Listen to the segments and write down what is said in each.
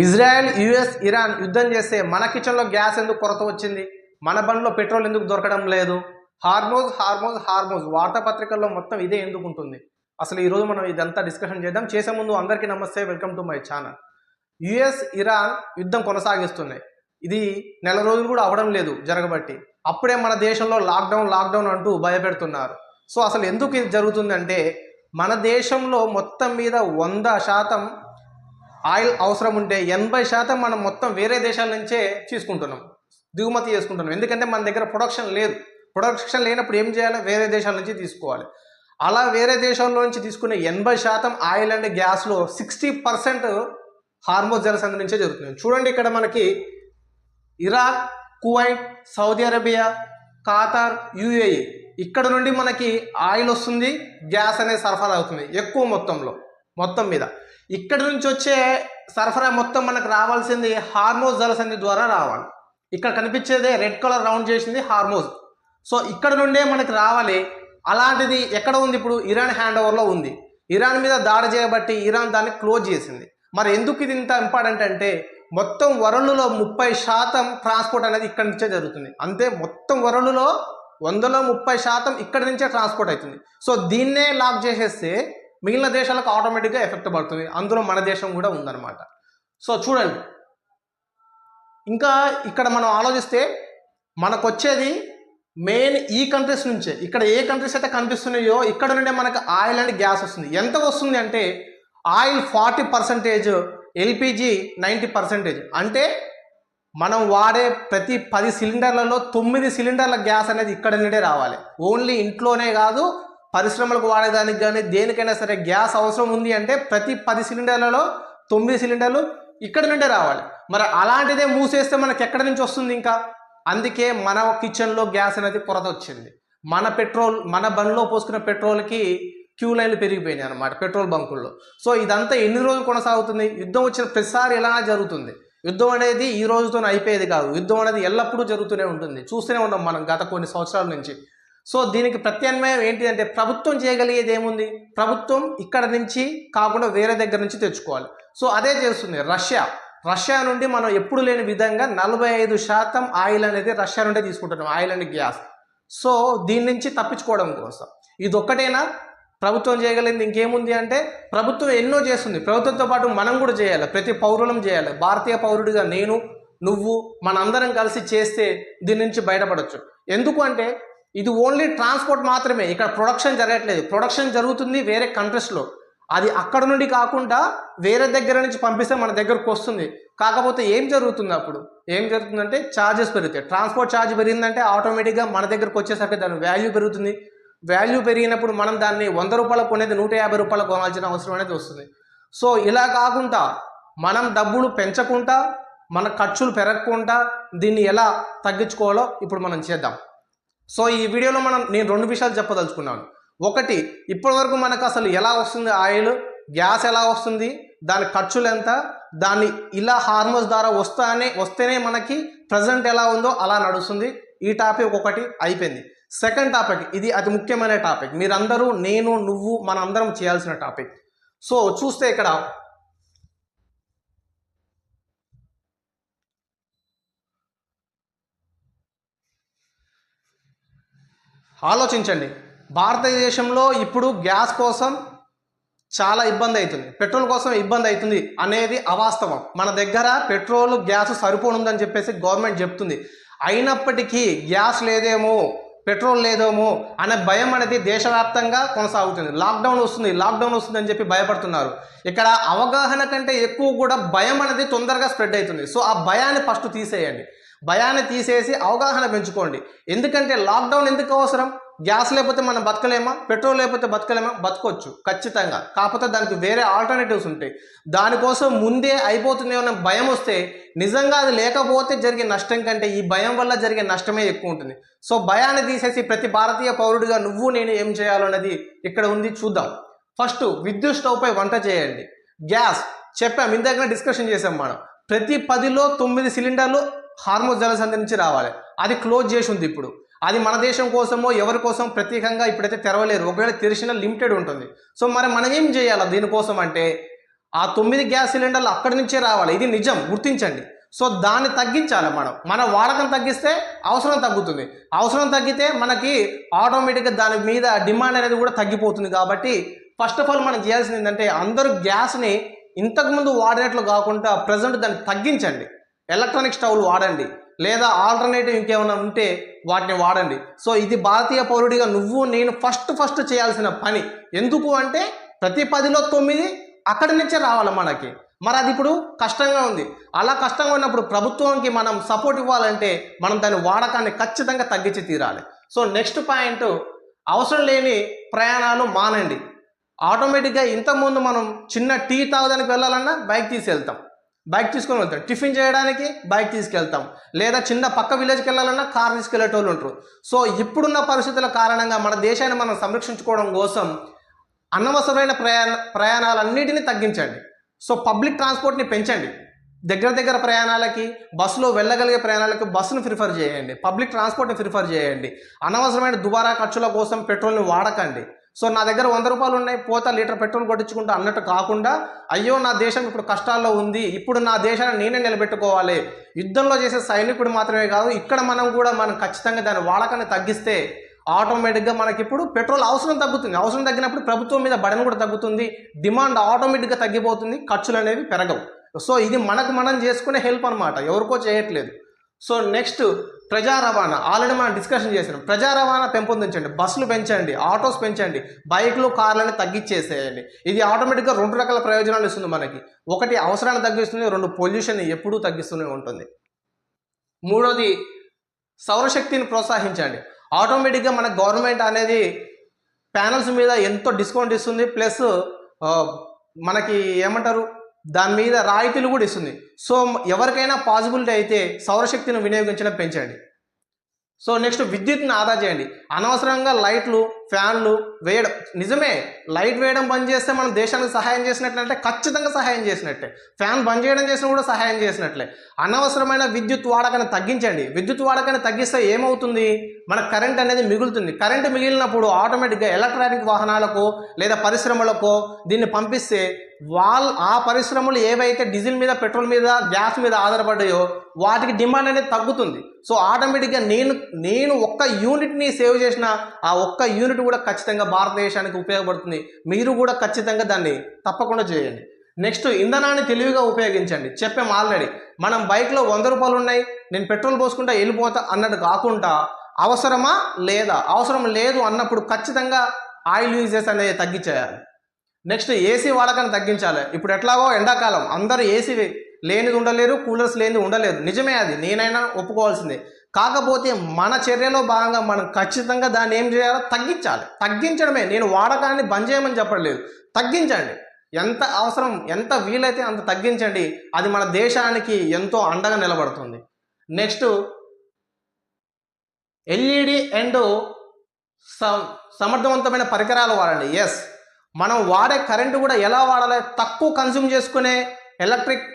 Israel, US, Iran యుద్ధం చేస్తే మన కిచెన్లో గ్యాస్ ఎందుకు కొరత వచ్చింది? మన బండ్లో పెట్రోల్ ఎందుకు దొరకడం లేదు? హార్మోజ్ వార్తాపత్రికల్లో మొత్తం ఇదే ఎందుకు ఉంటుంది? అసలు ఈరోజు మనం ఇదంతా డిస్కషన్ చేద్దాం. చేసే ముందు అందరికీ నమస్తే, welcome to my channel. US, Iran యుద్ధం కొనసాగిస్తున్నాయి. ఇది నెల రోజులు కూడా అవడం లేదు జరగబట్టి. అప్పుడే మన దేశంలో లాక్డౌన్ అంటూ భయపెడుతున్నారు. సో అసలు ఎందుకు ఇది జరుగుతుందంటే, మన దేశంలో మొత్తం మీద 100% ఆయిల్ అవసరం ఉంటే 80% మనం మొత్తం వేరే దేశాల నుంచే తీసుకుంటున్నాం, దిగుమతి చేసుకుంటున్నాం. ఎందుకంటే మన దగ్గర ప్రొడక్షన్ లేదు. ప్రొడక్షన్ లేనప్పుడు ఏం చేయాలి? వేరే దేశాల నుంచి తీసుకోవాలి. అలా వేరే దేశాల్లో నుంచి తీసుకునే 80% ఆయిల్ అండ్ గ్యాస్లో 60% హార్మోజ్ జలసంధి నుంచే జరుగుతుంది. చూడండి, ఇక్కడ మనకి Iraq, Kuwait, Saudi Arabia, Qatar, UAE ఇక్కడ నుండి మనకి ఆయిల్ వస్తుంది, గ్యాస్ అనేది సరఫరా అవుతుంది ఎక్కువ మొత్తం మీద. ఇక్కడ నుంచి వచ్చే సరఫరా మొత్తం మనకు రావాల్సింది హార్మోజ్ జలసంధి ద్వారా రావాలి. ఇక్కడ కనిపించేదే రెడ్ కలర్ రౌండ్ చేసింది హార్మోజ్. సో ఇక్కడ నుండే మనకి రావాలి. అలాంటిది ఎక్కడ ఉంది? ఇప్పుడు ఇరాన్ హ్యాండ్ ఓవర్లో ఉంది. ఇరాన్ మీద దాడి చేయబట్టి ఇరాన్ దాన్ని క్లోజ్ చేసింది. మరి ఎందుకు ఇది ఇంత ఇంపార్టెంట్ అంటే, మొత్తం వరల్డ్లో 30% ట్రాన్స్పోర్ట్ అనేది ఇక్కడ నుంచే జరుగుతుంది. అంతే, మొత్తం వరల్డ్లో 100లో 30% ఇక్కడ నుంచే ట్రాన్స్పోర్ట్ అవుతుంది. సో దీన్నే లాక్ చేసేస్తే మిగిలిన దేశాలకు ఆటోమేటిక్గా ఎఫెక్ట్ పడుతుంది. అందులో మన దేశం కూడా ఉందన్నమాట. సో చూడండి, ఇంకా ఇక్కడ మనం ఆలోచిస్తే మనకు వచ్చేది మెయిన్ ఈ కంట్రీస్ నుంచే. ఇక్కడ ఏ కంట్రీస్ అయితే కనిపిస్తున్నాయో ఇక్కడ నుండే మనకు ఆయిల్ అండ్ గ్యాస్ వస్తుంది. ఎంత వస్తుంది అంటే, ఆయిల్ 40%, ఎల్పిజి 90%. అంటే మనం వాడే ప్రతి 10 సిలిండర్లలో 9 సిలిండర్ల గ్యాస్ అనేది ఇక్కడ నుండే రావాలి. ఓన్లీ ఇంట్లోనే కాదు, పరిశ్రమలకు వాడేదానికి కానీ దేనికైనా సరే గ్యాస్ అవసరం ఉంది అంటే ప్రతి 10 సిలిండర్లలో 9 సిలిండర్లు ఇక్కడ నుండే రావాలి. మరి అలాంటిదే మూసేస్తే మనకి ఎక్కడి నుంచి వస్తుంది ఇంకా? అందుకే మన కిచెన్లో గ్యాస్ అనేది కొరత వచ్చింది. మన బండ్లో పోసుకున్న పెట్రోల్కి క్యూ లైన్లు పెరిగిపోయినాయి అన్నమాట, పెట్రోల్ బంకుల్లో. సో ఇదంతా ఎన్ని రోజులు కొనసాగుతుంది? యుద్ధం వచ్చిన ప్రతిసారి ఎలా జరుగుతుంది? యుద్ధం అనేది ఈ రోజుతో అయిపోయేది కాదు. యుద్ధం అనేది ఎల్లప్పుడూ జరుగుతూనే ఉంటుంది. చూస్తూనే ఉన్నాం మనం గత కొన్ని సంవత్సరాల నుంచి. సో దీనికి ప్రత్యామ్నాయం ఏంటి అంటే, ప్రభుత్వం చేయగలిగేది ఏముంది? ప్రభుత్వం ఇక్కడ నుంచి కాకుండా వేరే దగ్గర నుంచి తెచ్చుకోవాలి. సో అదే చేస్తుంది రష్యా నుండి మనం ఎప్పుడు లేని విధంగా 45% ఆయిల్ అనేది రష్యా నుండే తీసుకుంటున్నాం, ఆయిల్ అండ్ గ్యాస్. సో దీని నుంచి తప్పించుకోవడం కోసం ఇది ఒక్కటేనా ప్రభుత్వం చేయగలిగింది? ఇంకేముంది అంటే, ప్రభుత్వం ఎన్నో చేస్తుంది. ప్రభుత్వంతో పాటు మనం కూడా చేయాలి, ప్రతి పౌరులం చేయాలి. భారతీయ పౌరుడిగా నేను, నువ్వు, మనందరం కలిసి చేస్తే దీని నుంచి బయటపడవచ్చు. ఎందుకు అంటే, ఇది ఓన్లీ ట్రాన్స్పోర్ట్ మాత్రమే. ఇక్కడ ప్రొడక్షన్ జరగట్లేదు. ప్రొడక్షన్ జరుగుతుంది వేరే కంట్రీస్లో. అది అక్కడ నుండి కాకుండా వేరే దగ్గర నుంచి పంపిస్తే మన దగ్గరకు వస్తుంది. కాకపోతే ఏం జరుగుతుందంటే ఛార్జెస్ పెరుగుతాయి. ట్రాన్స్పోర్ట్ ఛార్జ్ పెరిగిందంటే ఆటోమేటిక్గా మన దగ్గరకు వచ్చేసరికి దాని వాల్యూ పెరుగుతుంది. వాల్యూ పెరిగినప్పుడు మనం దాన్ని 100 రూపాయలకు కొనేది 150 రూపాయలకు కొనాల్సిన అవసరం అనేది వస్తుంది. సో ఇలా కాకుండా మనం డబ్బులు పెంచకుండా, మన ఖర్చులు పెరగకుండా దీన్ని ఎలా తగ్గించుకోవాలో ఇప్పుడు మనం చేద్దాం. సో ఈ వీడియోలో నేను 2 విషయాలు చెప్పదలుచుకున్నాను. ఒకటి, ఇప్పటివరకు మనకు అసలు ఎలా వస్తుంది ఆయిల్, గ్యాస్ ఎలా వస్తుంది, దాని ఖర్చులు ఎంత, దాన్ని ఇలా హార్మోజ్ ద్వారా వస్తేనే మనకి ప్రజెంట్ ఎలా ఉందో అలా నడుస్తుంది. ఈ టాపిక్ ఒకటి అయిపోయింది. సెకండ్ టాపిక్, ఇది అతి ముఖ్యమైన టాపిక్. మీరందరూ, నేను, నువ్వు, మనందరం చేయాల్సిన టాపిక్. సో చూస్తే ఇక్కడ ఆలోచించండి. భారతదేశంలో ఇప్పుడు గ్యాస్ కోసం చాలా ఇబ్బంది అవుతుంది, పెట్రోల్ కోసం ఇబ్బంది అవుతుంది అనేది అవాస్తవం. మన దగ్గర పెట్రోల్, గ్యాస్ సరిపోనుందని చెప్పేసి గవర్నమెంట్ చెప్తుంది. అయినప్పటికీ గ్యాస్ లేదేమో, పెట్రోల్ లేదేమో అనే భయం అనేది దేశవ్యాప్తంగా కొనసాగుతుంది. లాక్డౌన్ వస్తుంది అని చెప్పి భయపడుతున్నారు. ఇక్కడ అవగాహన కంటే ఎక్కువ కూడా భయం అనేది తొందరగా స్ప్రెడ్ అవుతుంది. సో ఆ భయాన్ని ఫస్ట్ తీసేయండి. భయాన్ని తీసేసి అవగాహన పెంచుకోండి. ఎందుకంటే లాక్డౌన్ ఎందుకు అవసరం? గ్యాస్ లేకపోతే మనం బతకలేమా? పెట్రోల్ లేకపోతే బతకలేమా? బతకొచ్చు ఖచ్చితంగా. కాకపోతే దానికి వేరే ఆల్టర్నేటివ్స్ ఉంటాయి. దానికోసం ముందే అయిపోతుంది అనే భయం వస్తే, నిజంగా అది లేకపోతే జరిగే నష్టం కంటే ఈ భయం వల్ల జరిగే నష్టమే ఎక్కువ ఉంటుంది. సో భయాన్ని తీసేసి ప్రతి భారతీయ పౌరుడిగా నువ్వు, నేను ఏం చేయాలన్నది ఇక్కడ ఉంది, చూద్దాం. ఫస్ట్, విద్యుత్ స్టవ్ పై వంట చేయండి. గ్యాస్ చెప్పాం, ఇందాక డిస్కషన్ చేసాం మనం. ప్రతి 10లో 9 సిలిండర్లు హార్మోజ్ జలసంధి నుంచి రావాలి. అది క్లోజ్ చేసి ఉంది ఇప్పుడు. అది మన దేశం కోసమో ఎవరి కోసం ప్రత్యేకంగా ఇప్పుడైతే తెరవలేరు. ఒకవేళ తెరిచిన లిమిటెడ్ ఉంటుంది. సో మరి మనం ఏం చేయాలి దీనికోసం అంటే, ఆ 9 గ్యాస్ సిలిండర్లు అక్కడి నుంచే రావాలి, ఇది నిజం, గుర్తించండి. సో దాన్ని తగ్గించాలి. మన వాడకం తగ్గిస్తే అవసరం తగ్గుతుంది, అవసరం తగ్గితే మనకి ఆటోమేటిక్గా దాని మీద డిమాండ్ అనేది కూడా తగ్గిపోతుంది. కాబట్టి ఫస్ట్ ఆఫ్ ఆల్ మనం చేయాల్సింది ఏంటంటే అందరూ గ్యాస్ని ఇంతకుముందు వాడినట్లు కాకుండా ప్రజెంట్ దాన్ని తగ్గించండి. ఎలక్ట్రానిక్ స్టవ్లు వాడండి, లేదా ఆల్టర్నేటివ్ ఇంకేమైనా ఉంటే వాటిని వాడండి. సో ఇది భారతీయ పౌరుడిగా నువ్వు నేను ఫస్ట్ చేయాల్సిన పని. ఎందుకు అంటే ప్రతి 10లో 9 అక్కడి నుంచే రావాలి మనకి. మరి అది ఇప్పుడు కష్టంగా ఉంది. అలా కష్టంగా ఉన్నప్పుడు ప్రభుత్వానికి మనం సపోర్ట్ ఇవ్వాలంటే మనం దాని వాడకాన్ని ఖచ్చితంగా తగ్గించి తీరాలి. సో నెక్స్ట్ పాయింట్, అవసరం లేని ప్రయాణాలు మానండి. ఆటోమేటిక్గా ఇంతకుముందు మనం చిన్న టీ తాగడానికి వెళ్ళాలన్నా బైక్ తీసుకొని వెళ్తాం, టిఫిన్ చేయడానికి బైక్ తీసుకెళ్తాం, లేదా చిన్న పక్క విలేజ్కి వెళ్ళాలన్నా కార్ తీసుకెళ్లేటోళ్ళు ఉంటారు. సో ఇప్పుడున్న పరిస్థితుల కారణంగా మన దేశాన్ని మనం సంరక్షించుకోవడం కోసం అనవసరమైన ప్రయాణాలన్నిటినీ తగ్గించండి. సో పబ్లిక్ ట్రాన్స్పోర్ట్ని పెంచండి. దగ్గర ప్రయాణాలకి, బస్సులో వెళ్ళగలిగే ప్రయాణాలకి బస్సును ప్రిఫర్ చేయండి, పబ్లిక్ ట్రాన్స్పోర్ట్ని ప్రిఫర్ చేయండి. అనవసరమైన దుబారా ఖర్చుల కోసం పెట్రోల్ని వాడకండి. సో నా దగ్గర 100 రూపాయలు ఉన్నాయి, పోతా లీటర్ పెట్రోల్ కొట్టించుకుంటా అన్నట్టు కాకుండా, అయ్యో నా దేశం ఇప్పుడు కష్టాల్లో ఉంది, ఇప్పుడు నా దేశాన్ని నేనే నిలబెట్టుకోవాలి. యుద్ధంలో చేసే సైనికుడు మాత్రమే కాదు, ఇక్కడ మనం ఖచ్చితంగా దాని వాడకాన్ని తగ్గిస్తే ఆటోమేటిక్గా మనకి ఇప్పుడు పెట్రోల్ అవసరం తగ్గుతుంది. అవసరం తగ్గినప్పుడు ప్రభుత్వం మీద బడన్ కూడా తగ్గుతుంది, డిమాండ్ ఆటోమేటిక్గా తగ్గిపోతుంది, ఖర్చులు అనేవి పెరగవు. సో ఇది మనం చేసుకునే హెల్ప్ అనమాట, ఎవరికో చేయట్లేదు. సో నెక్స్ట్ ప్రజా రవాణా, ఆల్రెడీ మనం డిస్కషన్ చేసినాం. ప్రజా రవాణా పెంపొందించండి, బస్సులు పెంచండి, ఆటోస్ పెంచండి, బైక్లు కార్లని తగ్గించేసేయండి. ఇది ఆటోమేటిక్గా 2 రకాల ప్రయోజనాలు ఇస్తుంది మనకి. ఒకటి అవసరాన్ని తగ్గిస్తుంది, 2 పొల్యూషన్ ఎప్పుడూ తగ్గిస్తూనే ఉంటుంది. మూడోది సౌరశక్తిని ప్రోత్సహించండి. ఆటోమేటిక్గా మన గవర్నమెంట్ అనేది ప్యానల్స్ మీద ఎంతో డిస్కౌంట్ ఇస్తుంది, ప్లస్ మనకి ఏమంటారు దాని మీద రాయితీలు కూడా ఇస్తుంది. సో ఎవరికైనా పాసిబిలిటీ అయితే సౌరశక్తిని వినియోగించడం పెంచండి. సో నెక్స్ట్ విద్యుత్ని ఆదా చేయండి. అనవసరంగా లైట్లు, ఫ్యాన్లు వేయడం, నిజమే లైట్ వేయడం బంద్ చేస్తే మనం దేశానికి సహాయం చేసినట్లంటే ఖచ్చితంగా సహాయం చేసినట్టే, ఫ్యాన్ బంద్ చేయడం చేసినా కూడా సహాయం చేసినట్లే. అనవసరమైన విద్యుత్ వాడకాన్ని తగ్గించండి. విద్యుత్ వాడకాన్ని తగ్గిస్తే ఏమవుతుంది, మన కరెంట్ అనేది మిగులుతుంది. కరెంటు మిగిలినప్పుడు ఆటోమేటిక్గా ఎలక్ట్రానిక్ వాహనాలకు లేదా పరిశ్రమలకు దీన్ని పంపిస్తే ఆ పరిశ్రమలు ఏవైతే డీజిల్ మీద, పెట్రోల్ మీద, గ్యాస్ మీద ఆధారపడ్డాయో వాటికి డిమాండ్ అనేది తగ్గుతుంది. సో ఆటోమేటిక్గా నేను ఒక్క యూనిట్ని సేవ్ చేసిన ఆ ఒక్క యూనిట్ కూడా ఖచ్చితంగా భారతదేశానికి ఉపయోగపడుతుంది. మీరు కూడా ఖచ్చితంగా దాన్ని తప్పకుండా చేయండి. నెక్స్ట్ ఇంధనాన్ని తెలివిగా ఉపయోగించండి. చెప్పాం ఆల్రెడీ, మనం బైక్లో 100 రూపాయలు ఉన్నాయి, నేను పెట్రోల్ పోసుకుంటా వెళ్ళిపోతా అన్నట్టు కాకుండా అవసరమా లేదా, అవసరం లేదు అన్నప్పుడు ఖచ్చితంగా ఆయిల్ యూజెస్ అనేది తగ్గించేయాలి. నెక్స్ట్ ఏసీ వాడకాన్ని తగ్గించాలి. ఇప్పుడు ఎట్లాగో ఎండాకాలం, అందరూ ఏసీ లేనిది ఉండలేరు, కూలర్స్ లేనిది ఉండలేరు, నిజమే, అది నేనైనా ఒప్పుకోవాల్సిందే. కాకపోతే మన చర్యలో భాగంగా మనం ఖచ్చితంగా దాన్ని ఏం చేయాలో తగ్గించాలి. తగ్గించడమే, నేను వాడకాన్ని బంద్ చేయమని చెప్పట్లేదు, తగ్గించండి. ఎంత అవసరం, ఎంత వీలైతే అంత తగ్గించండి. అది మన దేశానికి ఎంతో అండగా నిలబడుతుంది. నెక్స్ట్ ఎల్ఈడి అండ్ సమర్థవంతమైన పరికరాలు వాడండి. ఎస్, మనం వాడే కరెంటు కూడా ఎలా వాడాలి, తక్కువ కన్జ్యూమ్ చేసుకునే electric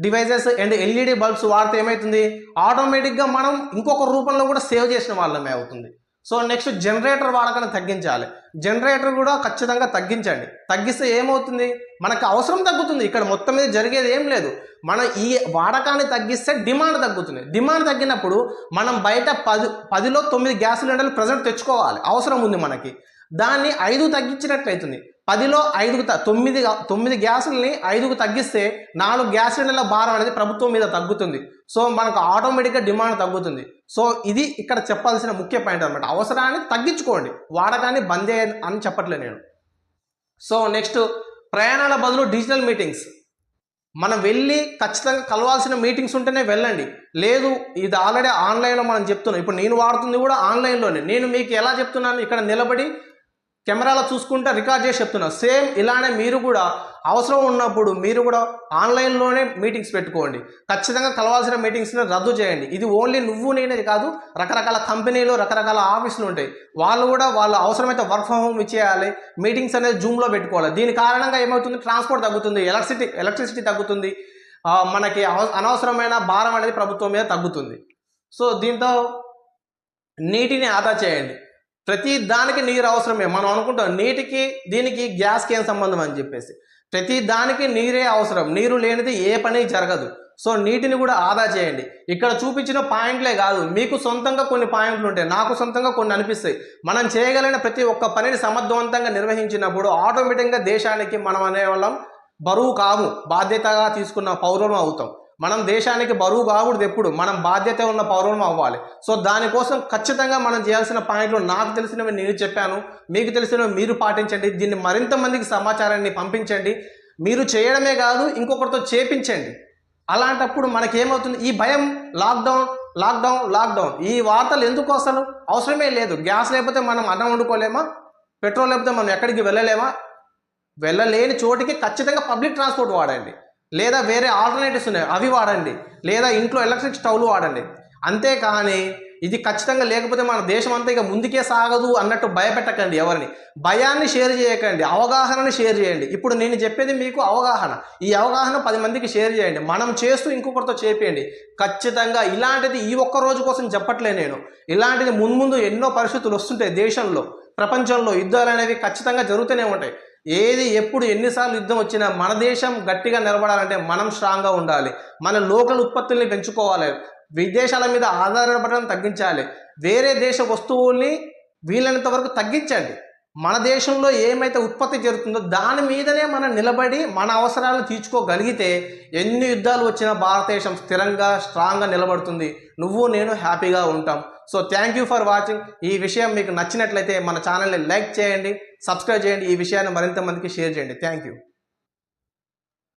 devices and LED bulbs వాడితే ఏమవుతుంది, ఆటోమేటిక్గా మనం ఇంకొక రూపంలో కూడా సేవ్ చేసిన వాళ్ళమే అవుతుంది. సో నెక్స్ట్ జనరేటర్ వాడకాన్ని తగ్గించాలి. జనరేటర్ కూడా ఖచ్చితంగా తగ్గించండి. తగ్గిస్తే ఏమవుతుంది, మనకు అవసరం తగ్గుతుంది. ఇక్కడ మొత్తం మీద జరిగేది ఏం లేదు, మనం ఈ వాడకాన్ని తగ్గిస్తే డిమాండ్ తగ్గుతుంది. డిమాండ్ తగ్గినప్పుడు మనం బయట 10లో 9 గ్యాస్ సిలిండర్లు ప్రజెంట్ తెచ్చుకోవాలి, అవసరం ఉంది మనకి. దాన్ని 5 తగ్గించినట్లయితుంది. 10లో 5 9 గ్యాసులని 5కు తగ్గిస్తే 4 గ్యాస్ సిలిండర్ల భారం అనేది ప్రభుత్వం మీద తగ్గుతుంది. సో మనకు ఆటోమేటిక్గా డిమాండ్ తగ్గుతుంది. సో ఇది ఇక్కడ చెప్పాల్సిన ముఖ్య పాయింట్ అనమాట. అవసరాన్ని తగ్గించుకోండి, వాడకాన్ని బంద్ అని చెప్పట్లేదు నేను. సో నెక్స్ట్ ప్రయాణాల బదులు డిజిటల్ మీటింగ్స్. మనం వెళ్ళి ఖచ్చితంగా కలవాల్సిన మీటింగ్స్ ఉంటేనే వెళ్ళండి. లేదు, ఇది ఆల్రెడీ ఆన్లైన్లో మనం చెప్తున్నాం. ఇప్పుడు నేను వాడుతుంది కూడా ఆన్లైన్లోనే. నేను మీకు ఎలా చెప్తున్నాను, ఇక్కడ నిలబడి కెమెరాలో చూసుకుంటా రికార్డ్ చేసి చెప్తున్నా. సేమ్ ఇలానే మీరు కూడా అవసరం ఉన్నప్పుడు మీరు కూడా ఆన్లైన్లోనే మీటింగ్స్ పెట్టుకోండి. ఖచ్చితంగా కలవాల్సిన మీటింగ్స్ని రద్దు చేయండి. ఇది ఓన్లీ నువ్వు నేనేది కాదు, రకరకాల కంపెనీలు, రకరకాల ఆఫీసులు ఉంటాయి, వాళ్ళు కూడా వాళ్ళు అవసరమైతే వర్క్ ఫ్రమ్ హోమ్ ఇచ్చేయాలి, మీటింగ్స్ అనేది జూమ్లో పెట్టుకోవాలి. దీని కారణంగా ఏమవుతుంది, ట్రాన్స్పోర్ట్ తగ్గుతుంది, ఎలక్ట్రిసిటీ తగ్గుతుంది, మనకి అనవసరమైన భారం అనేది ప్రభుత్వం మీద తగ్గుతుంది. సో దీంతో నీటిని ఆదా చేయండి. ప్రతి దానికి నీరు అవసరమే. మనం అనుకుంటాం నీటికి దీనికి గ్యాస్కి ఏం సంబంధం అని చెప్పేసి. ప్రతి దానికి నీరే అవసరం. నీరు లేనిది ఏ పని జరగదు. సో నీటిని కూడా ఆదా చేయండి. ఇక్కడ చూపించిన పాయింట్లే కాదు, మీకు సొంతంగా కొన్ని పాయింట్లు ఉంటాయి, నాకు సొంతంగా కొన్ని అనిపిస్తాయి. మనం చేయగలిగిన ప్రతి ఒక్క పనిని సమర్థవంతంగా నిర్వహించినప్పుడు ఆటోమేటిక్గా దేశానికి మనం అనేవాళ్ళం బరువు కాము, బాధ్యతగా తీసుకున్న పౌరులం అవుతాం. మనం దేశానికి బరువు కాకూడదు, ఎప్పుడు మనం బాధ్యత ఉన్న పౌరులం అవ్వాలి. సో దానికోసం ఖచ్చితంగా మనం చేయాల్సిన పాయింట్లు నాకు తెలిసినవి నేను చెప్పాను, మీకు తెలిసినవి మీరు పాటించండి. దీన్ని మరింత మందికి సమాచారాన్ని పంపించండి. మీరు చేయడమే కాదు, ఇంకొకరితో చేపించండి. అలాంటప్పుడు మనకేమవుతుంది, ఈ భయం, లాక్డౌన్ లాక్డౌన్ లాక్డౌన్, ఈ వార్తలు ఎందుకు అసలు అవసరమే లేదు. గ్యాస్ లేకపోతే మనం అన్నం వండుకోలేమా? పెట్రోల్ లేకపోతే మనం ఎక్కడికి వెళ్ళలేమా? వెళ్ళలేని చోటికి ఖచ్చితంగా పబ్లిక్ ట్రాన్స్పోర్ట్ వాడండి, లేదా వేరే ఆల్టర్నేటివ్స్ ఉన్నాయి అవి వాడండి, లేదా ఇంట్లో ఎలక్ట్రిక్ స్టవ్లు వాడండి. అంతేకాని ఇది ఖచ్చితంగా లేకపోతే మన దేశం అంతా ఇక ముందుకే సాగదు అన్నట్టు భయపెట్టకండి ఎవరిని. భయాన్ని షేర్ చేయకండి, అవగాహనని షేర్ చేయండి. ఇప్పుడు నేను చెప్పేది మీకు అవగాహన, ఈ అవగాహన 10 మందికి షేర్ చేయండి. మనం చేస్తూ ఇంకొకరితో చేపేయండి. ఖచ్చితంగా ఇలాంటిది ఈ ఒక్క రోజు కోసం చెప్పట్లే నేను, ఇలాంటిది మున్ముందు ఎన్నో పరిస్థితులు వస్తుంటాయి దేశంలో, ప్రపంచంలో యుద్ధాలు అనేవి ఖచ్చితంగా జరుగుతూనే ఉంటాయి. ఏది ఎప్పుడు ఎన్నిసార్లు యుద్ధం వచ్చినా మన దేశం గట్టిగా నిలబడాలంటే మనం స్ట్రాంగ్గా ఉండాలి. మన లోకల్ ఉత్పత్తుల్ని పెంచుకోవాలి, విదేశాల మీద ఆధారపడడం తగ్గించాలి, వేరే దేశ వస్తువుల్ని వీలైనంత వరకు తగ్గించండి. మన దేశంలో ఏమైతే ఉత్పత్తి జరుగుతుందో దాని మీదనే మనం నిలబడి మన అవసరాలను తీర్చుకోగలిగితే ఎన్ని యుద్ధాలు వచ్చినా భారతదేశం స్థిరంగా స్ట్రాంగ్గా నిలబడుతుంది. నువ్వు నేను హ్యాపీగా ఉంటాం. So thank you for watching. ఈ విషయం మీకు నచ్చినట్లయితే మన ఛానల్ని లైక్ చేయండి, సబ్స్క్రైబ్ చేయండి, ఈ విషయాన్ని మరింత మందికి షేర్ చేయండి. Thank you.